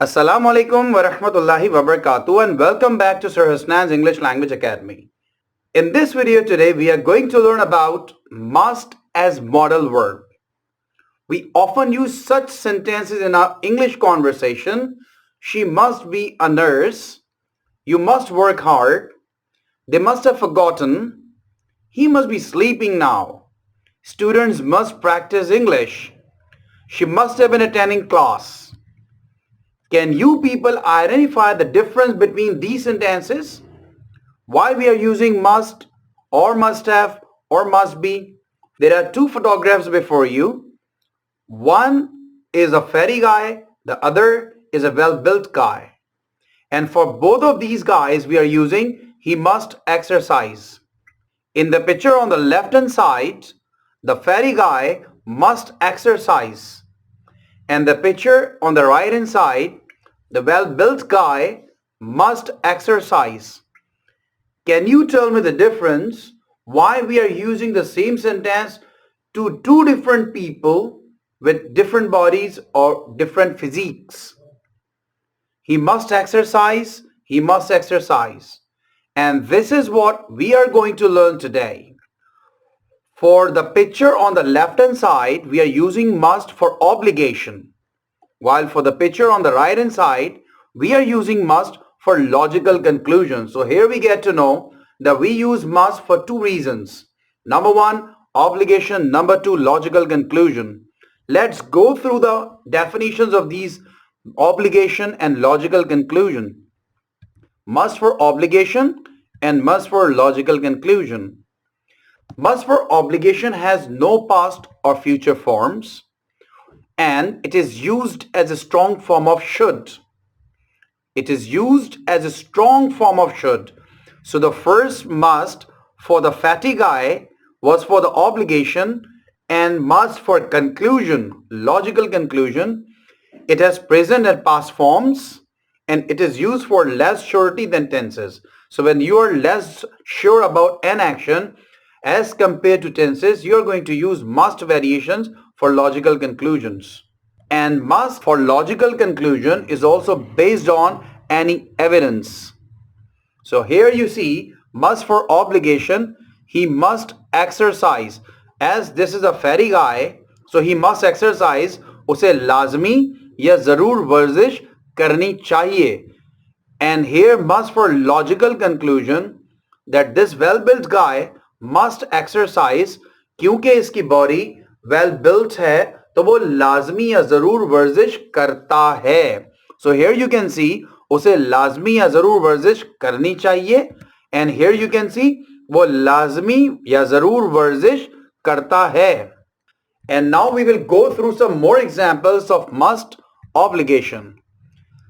Assalamu alaikum wa rahmatullahi wa barakatuh and welcome back to Sir Hasnain's English Language Academy. In this video today, we are going to learn about must as modal verb. We often use such sentences in our English conversation. She must be a nurse. You must work hard. They must have forgotten. He must be sleeping now. Students must practice English. She must have been attending class. Can you people identify the difference between these sentences? Why we are using must or must have or must be? There are two photographs before you. One is a fairy guy, the other is a well-built guy. And for both of these guys, we are using he must exercise. In the picture on the left-hand side, the fairy guy must exercise. And the picture on the right-hand side, the well-built guy must exercise. Can you tell me the difference? Why we are using the same sentence to two different people with different bodies or different physiques? He must exercise. He must exercise. And this is what we are going to learn today. For the picture on the left-hand side, we are using must for obligation. While for the picture on the right-hand side, we are using must for logical conclusion. So here we get to know that we use must for two reasons. Number one, obligation. Number two, logical conclusion. Let's go through the definitions of these obligation and logical conclusion. Must for obligation and must for logical conclusion. Must for obligation has no past or future forms, and it is used as a strong form of should. It is used as a strong form of should. So the first must for the fatty guy was for the obligation, and must for conclusion, logical conclusion. It has present and past forms, and it is used for less surety than tenses. So when you are less sure about an action as compared to tenses, you are going to use must variations for logical conclusions. And must for logical conclusion is also based on any evidence. So here you see must for obligation, he must exercise. As this is a fairy guy, so he must exercise. उसे लाजमी या जरूर वर्जिश करनी चाहिए. And here must for logical conclusion, that this well-built guy must exercise. क्योंकि इसकी body well-built है, तो वो लाजमी या जरूर वर्जिश करता है. So here you can see उसे लाजमी या जरूर वर्जिश करनी चाहिए. And here you can see वो लाजमी या जरूर वर्जिश करता है. And now we will go through some more examples of must obligation.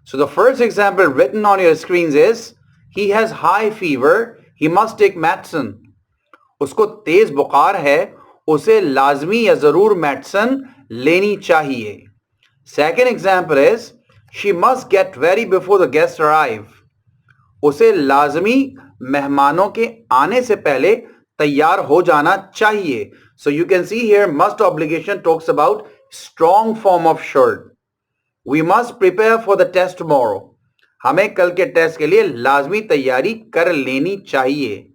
So the first example written on your screens is he has high fever, he must take medicine. उसको तेज बुखार है, उसे लाजमी या जरूर मेडिसिन लेनी चाहिए. Second example is she must get ready before the guests arrive. उसे लाजमी मेहमानों के आने से पहले तैयार हो जाना चाहिए. So you can see here must obligation talks about strong form of should. We must prepare for the test tomorrow. हमें कल के टेस्ट के लिए लाजमी तैयारी कर लेनी चाहिए.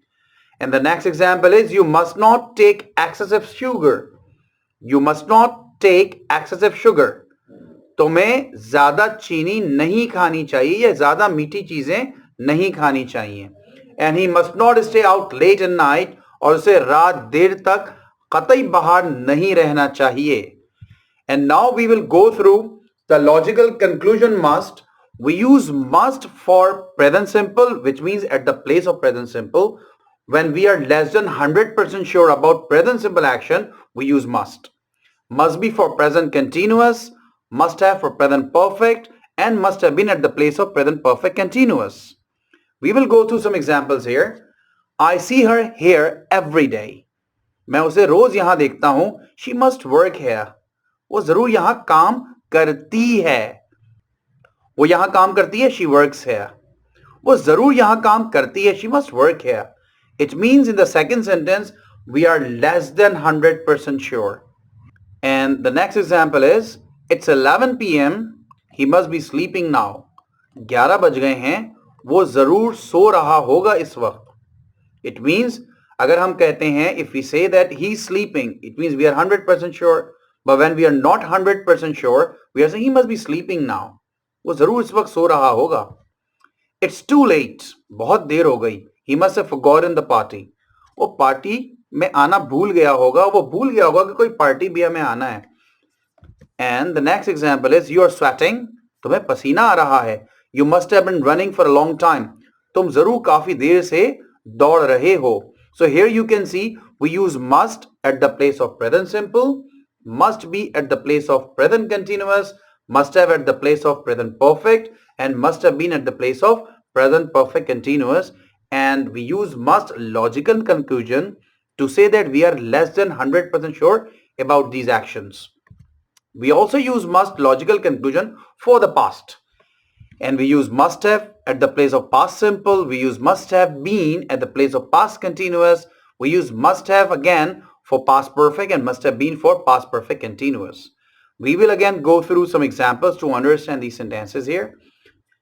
And the next example is you must not take excessive sugar. You must not take excessive sugar. तुम्हें ज़्यादा चीनी नहीं खानी चाहिए या ज़्यादा मीठी चीज़ें नहीं खानी चाहिए. And he must not stay out late at night. और उसे रात देर तक कतई बाहर नहीं रहना चाहिए. And now we will go through the logical conclusion must. We use must for present simple, which means at the place of present simple. When we are less than 100% sure about present simple action, we use must. Must be for present continuous, must have for present perfect, and must have been at the place of present perfect continuous. We will go through some examples here. I see her here every day. मैं उसे रोज यहाँ देखता हूँ. She must work here. वो जरूर यहाँ काम करती है. वो यहाँ काम करती है. She works here. वो जरूर यहाँ काम करती है. She must work here. It means in the second sentence, we are less than 100% sure. And the next example is, it's 11 p.m. He must be sleeping now. 11 बज गए हैं, वो जरूर सो रहा होगा इस वक्त. It means अगर हम कहते हैं if we say that he's sleeping, it means we are 100% sure. But when we are not 100% sure, we are saying he must be sleeping now. वो जरूर इस वक्त सो रहा होगा. It's too late. बहुत देर हो गई. He must have forgotten the party. वो पार्टी में आना भूल गया होगा. वो भूल गया होगा कि कोई पार्टी भी हमें आना है. And the next example is you are sweating. तुम्हें पसीना आ रहा है. You must have been running for a long time. तुम जरूर काफी देर से दौड़ रहे हो. So here you can see we use must at the place of present simple, must be at the place of present continuous, must have at the place of present perfect, and must have been at the place of present perfect continuous. And we use must logical conclusion to say that we are less than 100% sure about these actions. We also use must logical conclusion for the past. And we use must have at the place of past simple. We use must have been at the place of past continuous. We use must have again for past perfect and must have been for past perfect continuous. We will again go through some examples to understand these sentences here.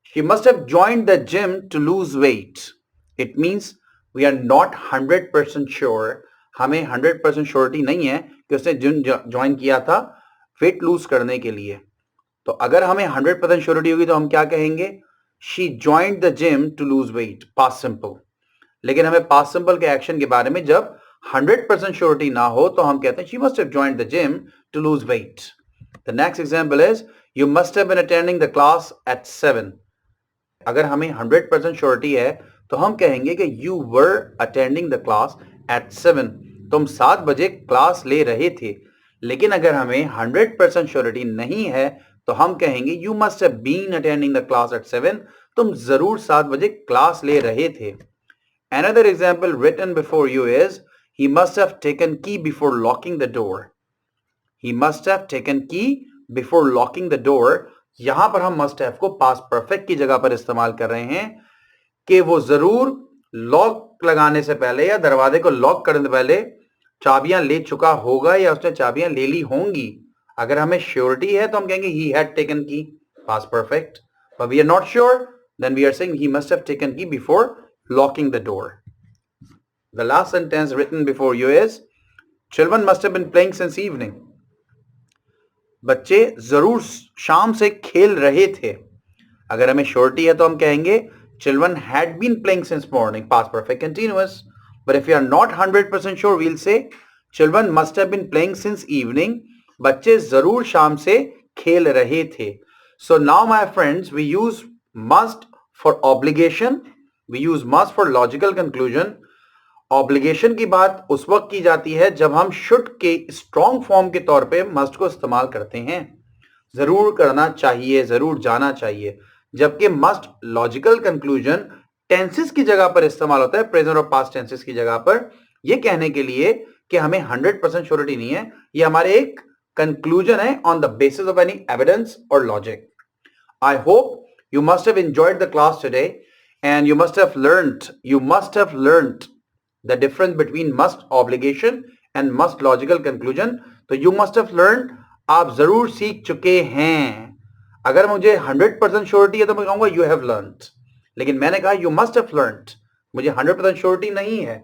She must have joined the gym to lose weight. It means we are not 100% sure. हमें 100% surety नहीं है कि उसने gym join किया था weight lose करने के लिए. तो अगर हमें 100% श्योरिटी होगी तो हम क्या कहेंगे? She joined the gym to lose weight, past simple. लेकिन हमें past simple के एक्शन के बारे में जब 100% श्योरिटी ना हो तो हम कहते हैं she must have joined the gym to lose weight. The next example is you must have been attending the class at 7. अगर हमें 100% श्योरिटी है तो हम कहेंगे कि you were attending the class at 7. तुम 7 बजे क्लास ले रहे थे. लेकिन अगर हमें 100% श्योरिटी नहीं है तो हम कहेंगे you must have been attending the class at 7. तुम जरूर 7 बजे क्लास ले रहे थे. Another example written before you is he must have taken key before locking the door. He must have taken key before locking the door. यहां पर हम must have को past perfect की जगह पर इस्तेमाल कर रहे हैं कि वो जरूर लॉक लगाने से पहले या दरवाजे को लॉक करने से पहले चाबियां ले चुका होगा या उसने चाबियां ले ली होंगी. अगर हमें श्योरिटी है तो हम कहेंगे he had taken key, past perfect. But we are not sure, then we are saying he must have taken key before locking the door. The last sentence written before you is children must have been playing since evening. बच्चे जरूर शाम से खेल रहे थे. अगर हमें surety है तो हम कहेंगे children had been playing since morning, past perfect continuous. But if we are not 100% sure, we'll say children must have been playing since evening. बच्चे जरूर शाम से खेल रहे थे. So now my friends, we use must for obligation. We use must for logical conclusion. Obligation की बात उस वक्त की जाती है जब हम should के strong form के तौर पे must को इस्तेमाल करते हैं. जरूर करना चाहिए, जरूर जाना चाहिए. जबकि must logical conclusion tenses की जगह पर इस्तेमाल होता है, present और past tenses की जगह पर, ये कहने के लिए कि हमें 100% श्योरिटी नहीं है. ये हमारे एक conclusion है on the basis of any evidence or logic. I hope you must have enjoyed the class today and you must have learned the difference between must obligation and must logical conclusion. तो you must have learned, आप जरूर सीख चुके हैं. अगर मुझे 100% surety है तो मैं कहूंगा you have learned. लेकिन मैंने कहा you must have learned, मुझे 100% श्योरिटी नहीं है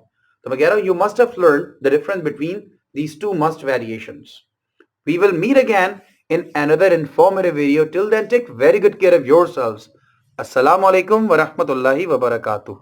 तो मैं कह रहा हूं you must have learned the difference between these two must variations. We will meet again in another informative video. Till then, take very good care of yourselves. Assalamu alaikum wa rahmatullahi wa barakatuh.